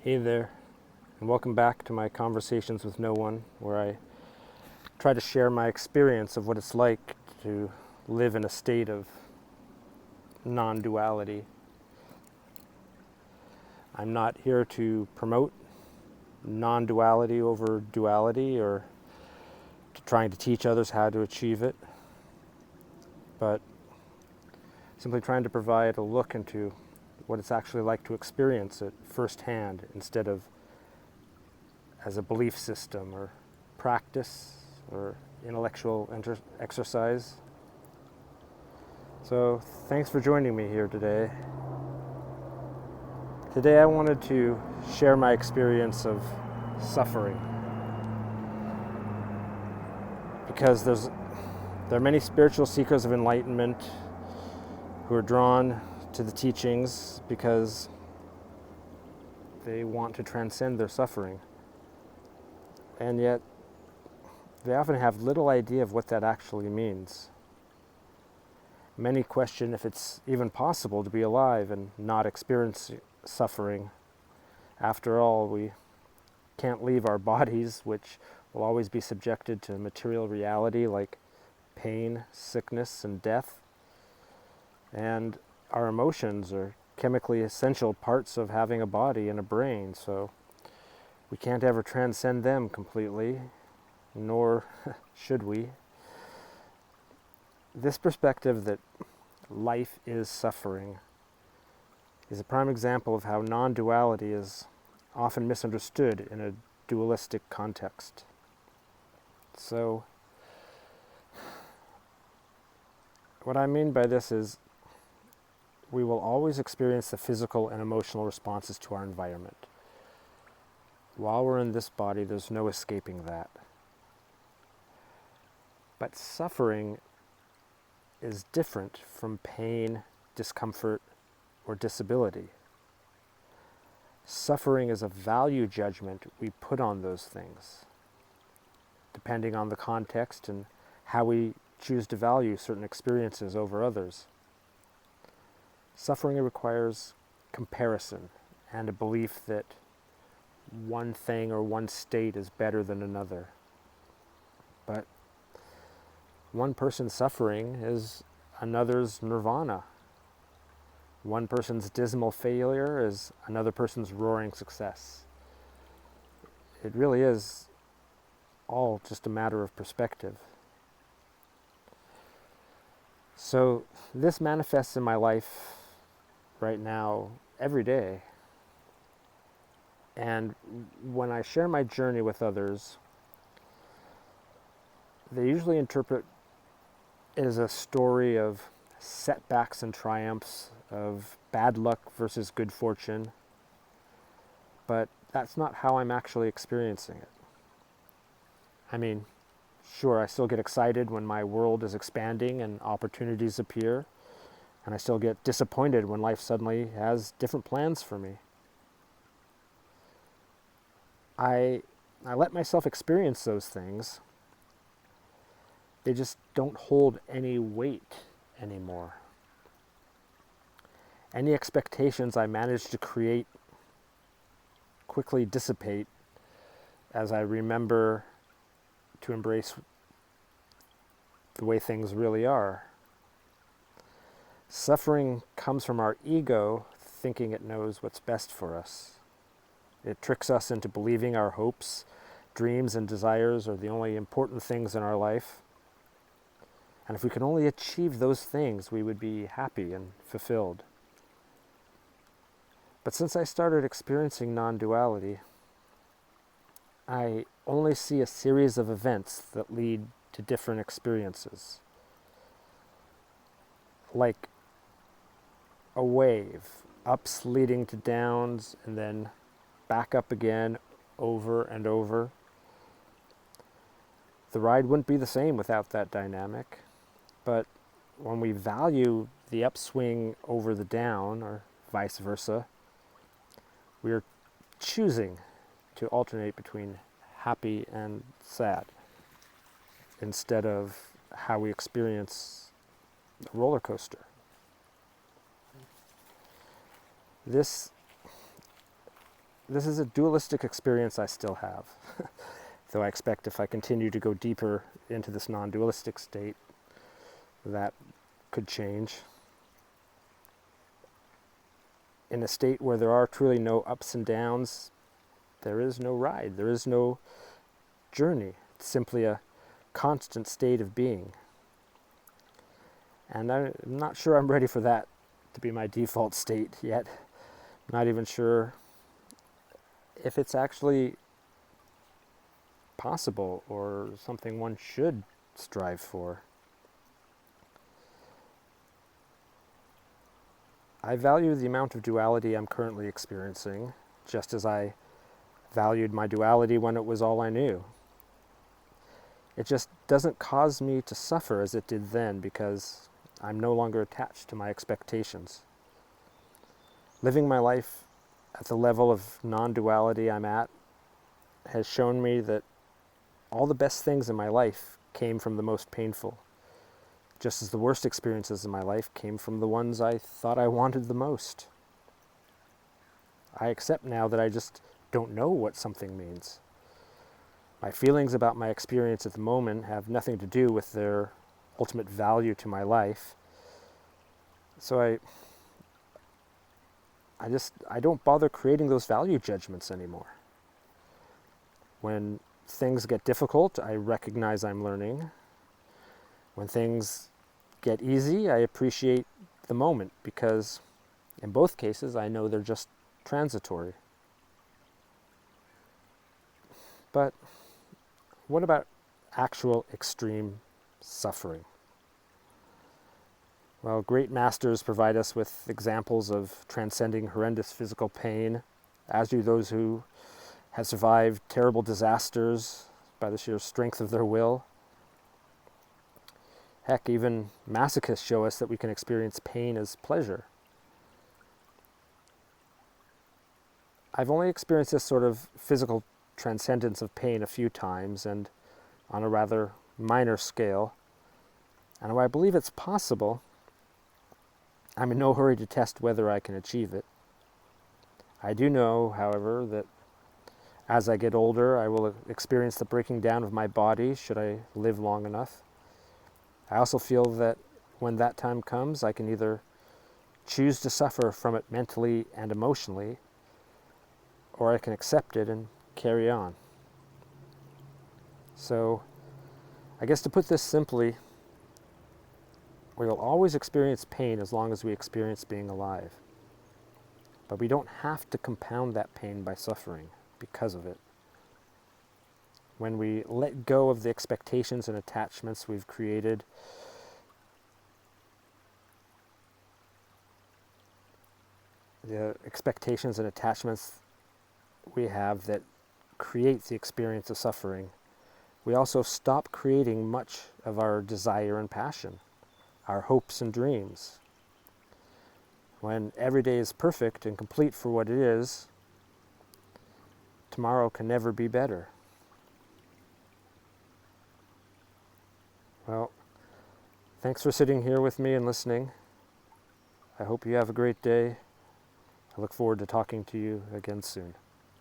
Hey there, and welcome back to my Conversations with No One, where I try to share my experience of what it's like to live in a state of non-duality. I'm not here to promote non-duality over duality or trying to teach others how to achieve it, but simply trying to provide a look into what it's actually like to experience it firsthand instead of as a belief system or practice or intellectual exercise. So thanks for joining me here today. Today I wanted to share my experience of suffering because there are many spiritual seekers of enlightenment who are drawn to the teachings because they want to transcend their suffering. And yet, they often have little idea of what that actually means. Many question if it's even possible to be alive and not experience suffering. After all, we can't leave our bodies, which will always be subjected to material reality like pain, sickness, and death. And our emotions are chemically essential parts of having a body and a brain, so we can't ever transcend them completely, nor should we. This perspective that life is suffering is a prime example of how non-duality is often misunderstood in a dualistic context. So, what I mean by this is we will always experience the physical and emotional responses to our environment. While we're in this body, there's no escaping that. But suffering is different from pain, discomfort, or disability. Suffering is a value judgment we put on those things, depending on the context and how we choose to value certain experiences over others. Suffering requires comparison and a belief that one thing or one state is better than another. But one person's suffering is another's nirvana. One person's dismal failure is another person's roaring success. It really is all just a matter of perspective. So this manifests in my life right now every day. And when I share my journey with others, they usually interpret it as a story of setbacks and triumphs, of bad luck versus good fortune. But that's not how I'm actually experiencing it. I mean, sure, I still get excited when my world is expanding and opportunities appear, and I still get disappointed when life suddenly has different plans for me. I let myself experience those things. They just don't hold any weight anymore. Any expectations I manage to create quickly dissipate as I remember to embrace the way things really are. Suffering comes from our ego thinking it knows what's best for us. It tricks us into believing our hopes, dreams, and desires are the only important things in our life. And if we could only achieve those things, we would be happy and fulfilled. But since I started experiencing non-duality, I only see a series of events that lead to different experiences. Like a wave, ups leading to downs, and then back up again over and over. The ride wouldn't be the same without that dynamic, but when we value the upswing over the down, or vice versa, we are choosing to alternate between happy and sad instead of how we experience a roller coaster. This this is a dualistic experience I still have, though I expect if I continue to go deeper into this non-dualistic state, that could change. In a state where there are truly no ups and downs, there is no ride, there is no journey. It's simply a constant state of being. And I'm not sure I'm ready for that to be my default state yet. I'm not even sure if it's actually possible or something one should strive for. I value the amount of duality I'm currently experiencing, just as I valued my duality when it was all I knew. It just doesn't cause me to suffer as it did then, because I'm no longer attached to my expectations. Living my life at the level of non-duality I'm at has shown me that all the best things in my life came from the most painful, just as the worst experiences in my life came from the ones I thought I wanted the most. I accept now that I just don't know what something means. My feelings about my experience at the moment have nothing to do with their ultimate value to my life. So I don't bother creating those value judgments anymore. When things get difficult, I recognize I'm learning. When things get easy, I appreciate the moment, because in both cases I know they're just transitory. But what about actual extreme suffering? Well, great masters provide us with examples of transcending horrendous physical pain, as do those who have survived terrible disasters by the sheer strength of their will. Heck, even masochists show us that we can experience pain as pleasure. I've only experienced this sort of physical transcendence of pain a few times, and on a rather minor scale. And while I believe it's possible, I'm in no hurry to test whether I can achieve it. I do know, however, that as I get older, I will experience the breaking down of my body should I live long enough. I also feel that when that time comes, I can either choose to suffer from it mentally and emotionally, or I can accept it and carry on. So, I guess to put this simply, we will always experience pain as long as we experience being alive. But we don't have to compound that pain by suffering because of it. When we let go of the expectations and attachments we've created, the expectations and attachments we have that create the experience of suffering, we also stop creating much of our desire and passion, our hopes and dreams. When every day is perfect and complete for what it is, tomorrow can never be better. Well, thanks for sitting here with me and listening. I hope you have a great day. I look forward to talking to you again soon.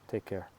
Take care.